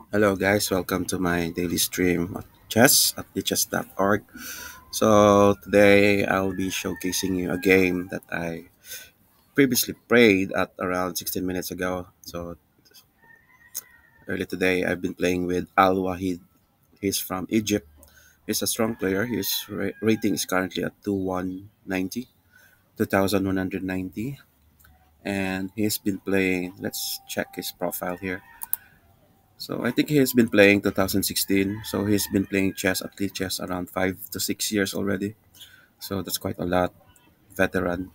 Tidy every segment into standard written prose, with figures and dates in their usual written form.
Hello, guys. Welcome to my daily stream of chess at lichess.org. So, today I'll be showcasing you a game that I previously played at around 16 minutes ago. So, early today, I've been playing with Al Wahid. He's from Egypt. He's a strong player. His rating is currently at 2190. And he's been playing, let's check his profile here. So I think he's been playing 2016. So he's been playing chess at least chess around 5 to 6 years already. So that's quite a lot, veteran.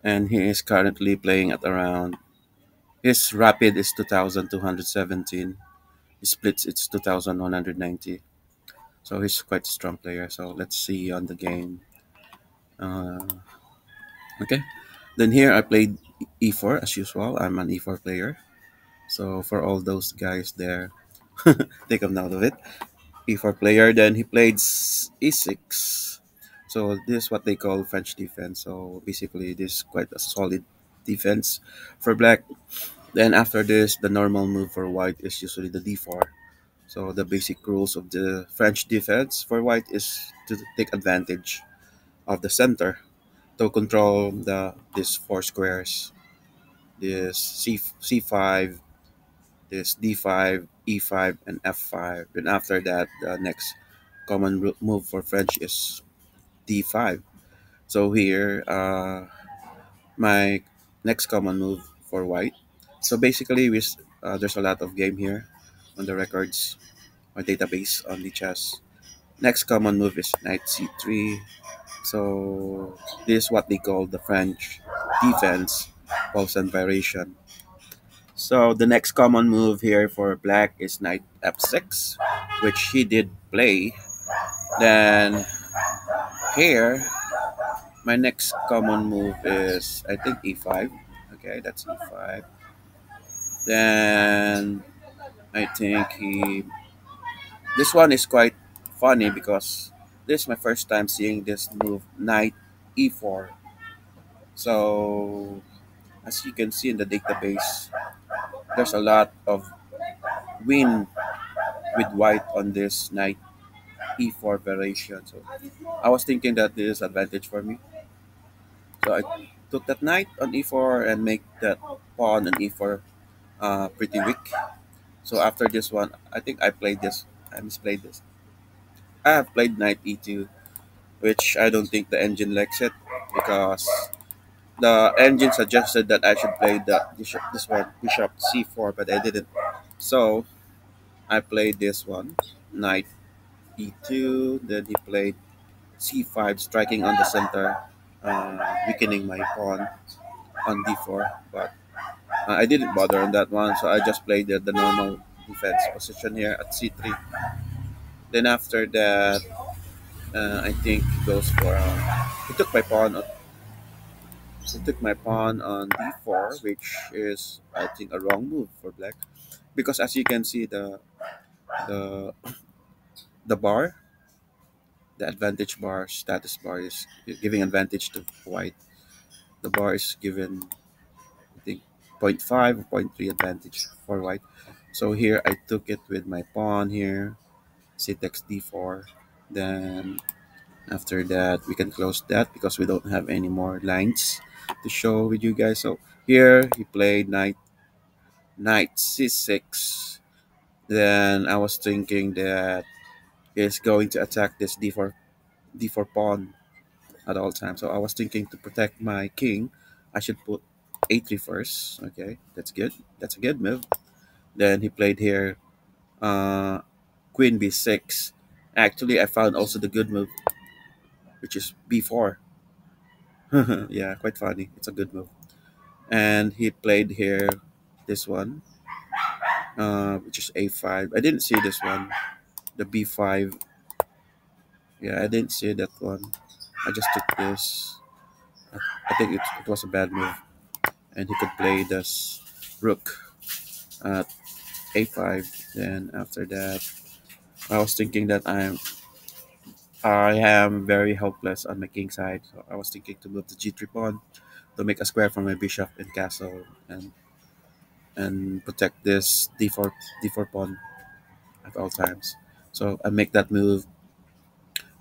And he is currently playing at around his rapid is 2217. His splits it's 2190. So he's quite a strong player. So let's see on the game. Uh, okay. Then here I played e4 as usual. I'm an e4 player. So for all those guys there, take a note of it. E4 player. Then he played e6. So this is what they call French defense. So basically, this is quite a solid defense for black. Then after this, the normal move for white is usually the d4. So the basic rules of the French defense for white is to take advantage of the center to control these four squares. This c5, this d5, e5, and f5. Then after that, the next common move for French is d5. So here, my next common move for white. So basically, there's a lot of game here on the records or database on the chess. Next common move is knight c3. So this is what they call the French defense, Paulsen variation. So the next common move here for black is knight f6, which he did play. Then here, my next common move is I think e5. Okay, that's e5. Then I think this one is quite funny because this is my first time seeing this move knight e4. So as you can see in the database, there's a lot of win with white on this knight e4 variation. So I was thinking that this is advantage for me. So I took that knight on e4 and make that pawn on e4 pretty weak. So after this one, I think I played this. I misplayed this. I have played knight e2, which I don't think the engine likes it because the engine suggested that I should play this one bishop c4, but I didn't. So I played this one knight e2. Then he played c5, striking on the center, weakening my pawn on d4. But I didn't bother on that one, so I just played the normal defense position here at c3. Then after that, I think he goes for he took my pawn. He took my pawn on d4, which is I think a wrong move for black because as you can see the the bar, the advantage bar, status bar is giving advantage to white. The bar is given I think zero point 0.5 or zero point 0.3 advantage for white. So here I took it with my pawn here, c takes d4. Then after that we can close that because we don't have any more lines to show with you guys. So here he played knight c6. Then I was thinking that he's going to attack this d4 pawn at all times. So I was thinking to protect my king, I should put a3 first. Okay, that's good. That's a good move. Then he played here uh, queen b6. Actually, I found also the good move, which is b4. Yeah, quite funny. It's a good move. And he played here this one, which is a5. I didn't see this one, the b5. Yeah, I didn't see that one. I just took this. I think it was a bad move. And he could play this rook at a5. Then after that, I was thinking that I am very helpless on my king side. So I was thinking to move the g3 pawn to make a square for my bishop and castle and protect this d4 pawn. at all times. So I make that move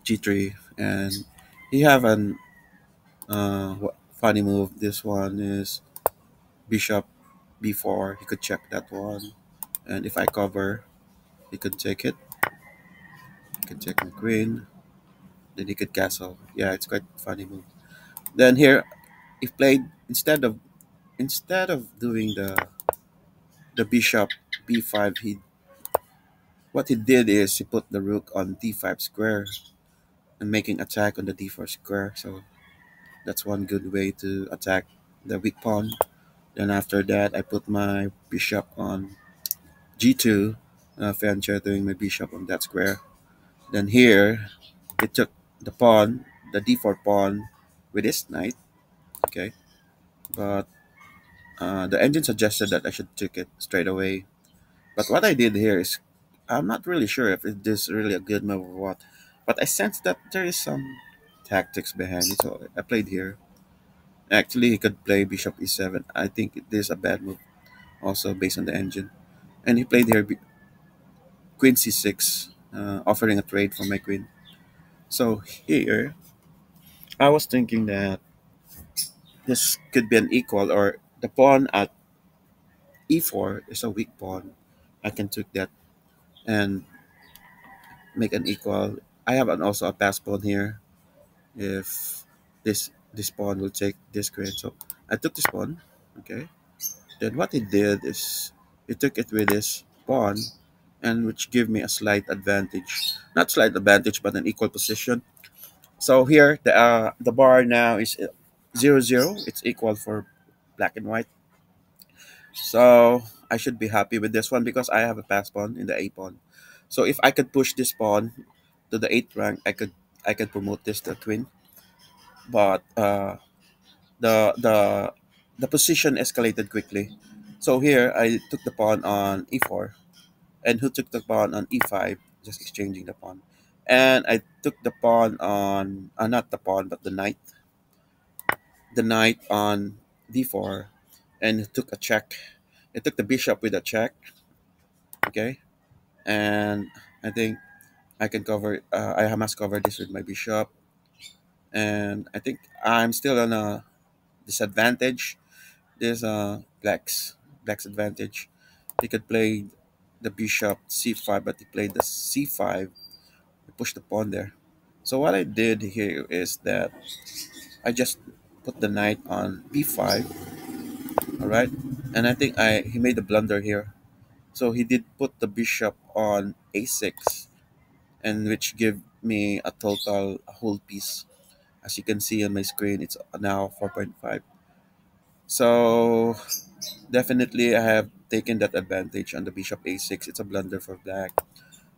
g3, and he have an funny move. This one is bishop b4. He could check that one, and if I cover, he could take it. He could take my queen. Then he could castle. Yeah, it's quite funny move. Then here, he played instead of doing the bishop b5. He What he did is he put the rook on d5 square and making attack on the d4 square. So that's one good way to attack the weak pawn. Then after that, I put my bishop on g2, doing my bishop on that square. Then here, it took the pawn, the d4 pawn, with his knight. Okay, but the engine suggested that I should take it straight away. But what I did here is, I'm not really sure if it is really a good move or what. But I sense that there is some tactics behind it, so I played here. Actually, he could play bishop e7. I think it is a bad move, also based on the engine. And he played here queen c6, offering a trade for my queen. So here, I was thinking that this could be an equal, or the pawn at e4 is a weak pawn. I can take that and make an equal. I have also a pass pawn here. If this pawn will take this queen, so I took this pawn. Okay. Then what he did is he took it with his pawn, and which give me a slight advantage. Not slight advantage, but an equal position. So here the bar now is 0-0. It's equal for black and white. So I should be happy with this one because I have a pass pawn in the a pawn. So if I could push this pawn to the eighth rank, I could promote this to queen. But the the the position escalated quickly. So here I took the pawn on e4, and who took the pawn on e5, just exchanging the pawn. And I took the pawn on not the pawn but the knight on d4, and took a check. I took the bishop with a check. Okay, and I think I can cover. I must cover this with my bishop, and I think I'm still on a disadvantage. There's black's advantage. He could play the bishop c5, but he played the c5. He pushed the pawn there. So what I did here is that I just put the knight on b5. All right, and I think I he made a blunder here. So he did put the bishop on a6, and which give me a whole piece. As you can see on my screen, it's now 4.5. So definitely, I have taken that advantage on the bishop a6. It's a blunder for black.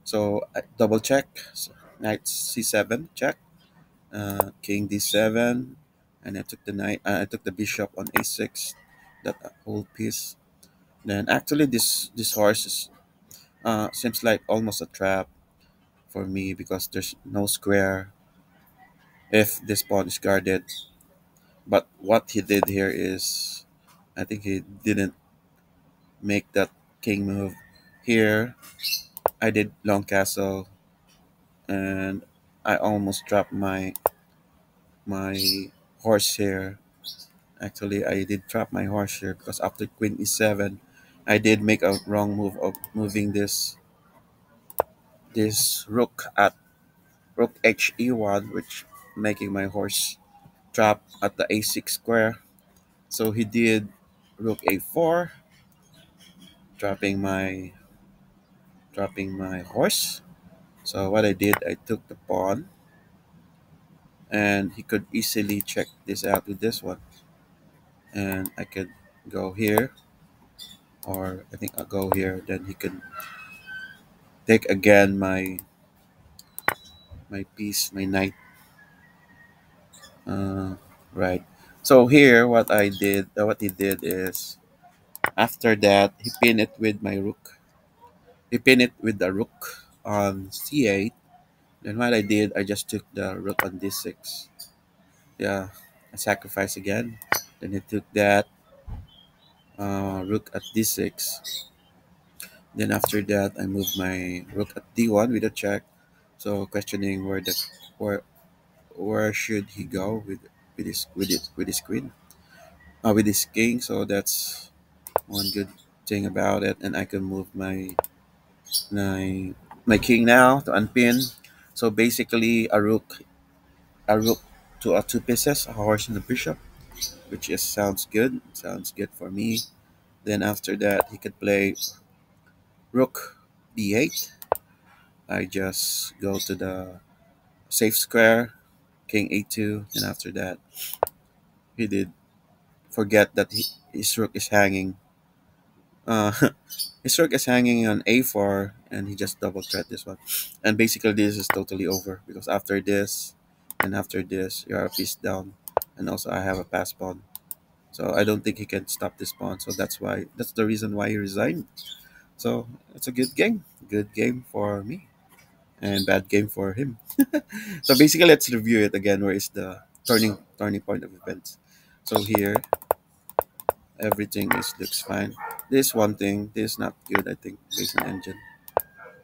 So I double check. So, knight c7 check. King d7, and I took the knight. I took the bishop on a6. That whole piece. Then actually, this horse seems like almost a trap for me because there's no square if this pawn is guarded. But what he did here is, I think he didn't make that king move. Here, I did long castle, and I almost dropped my horse here. Actually, I did trap my horse here because after queen e7, I did make a wrong move of moving this rook at rook he1, which making my horse trap at the a6 square. So he did rook a4, trapping my horse. So what I did, I took the pawn, and he could easily check this out with this one, and I could go here, or I think I'll go here. Then he could take again my piece, my knight. Right. So here, what he did is, after that, he pinned it with my rook. He pinned it with the rook on c8. Then what I did, I just took the rook on d6. Yeah, I sacrifice again. Then he took that rook at d6. Then after that, I move my rook at d1 with a check. So questioning where where should he go with his queen, with his king. So that's one good thing about it, and I can move my my king now to unpin. So basically, a rook to a two pieces, a horse and a bishop, which is sounds good. Sounds good for me. Then after that, he could play rook b8. I just go to the safe square, king a2. Then after that, he did forget that his rook is hanging. Uh, his rook is hanging on a4, and he just double threat this one. And basically, this is totally over because after this and after this, you are a piece down, and also I have a pass pawn. So I don't think he can stop this pawn. So that's the reason why he resigned. So it's a good game for me, and bad game for him. So basically, let's review it again. Where is the turning point of events? So here, everything is looks fine. This one thing, this is not good. I think based on engine.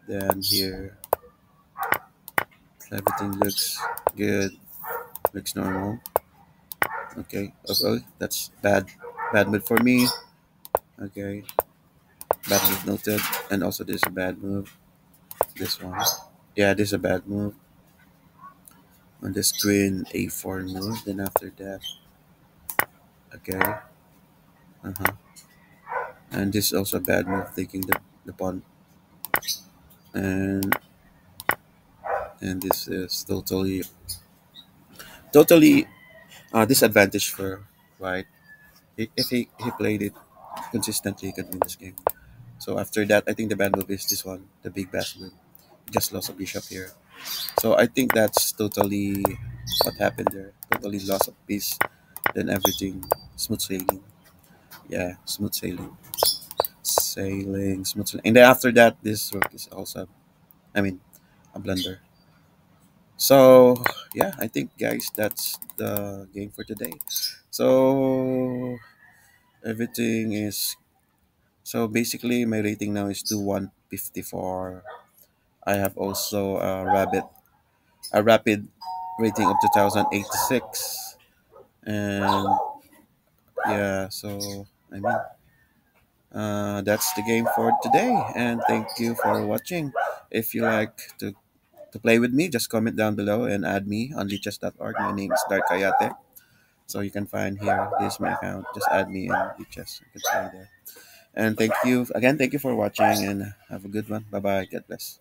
Then here, everything looks good. Looks normal. Okay. Okay, that's bad move for me. Okay, bad move noted. And also this is a bad move. This one. Yeah, this is a bad move. On the screen, a4 move. Then after that, okay. Uh-huh. And this is also a bad move, taking the pawn. And this is totally disadvantage for white. If he played it consistently, he could win this game. So after that, I think the bad move is this one, the big bash move. Just lost a bishop here. So I think that's totally what happened there. Totally loss of piece. Then everything smooth sailing. Yeah, smooth sailing. Sailing, smooth sailing. And then after that, this rook is also, I mean, a blunder. So yeah, I think guys, that's the game for today. So everything is so basically my rating now is 2154. I have also a rapid rating of 2086, and yeah, so I mean that's the game for today, and thank you for watching. If you like to play with me, just comment down below and add me on lichess.org. My name is Dark Kayate. So you can find here, this is my account. Just add me in Lichess. You can play there. And thank you again. Thank you for watching and have a good one. Bye bye. God bless.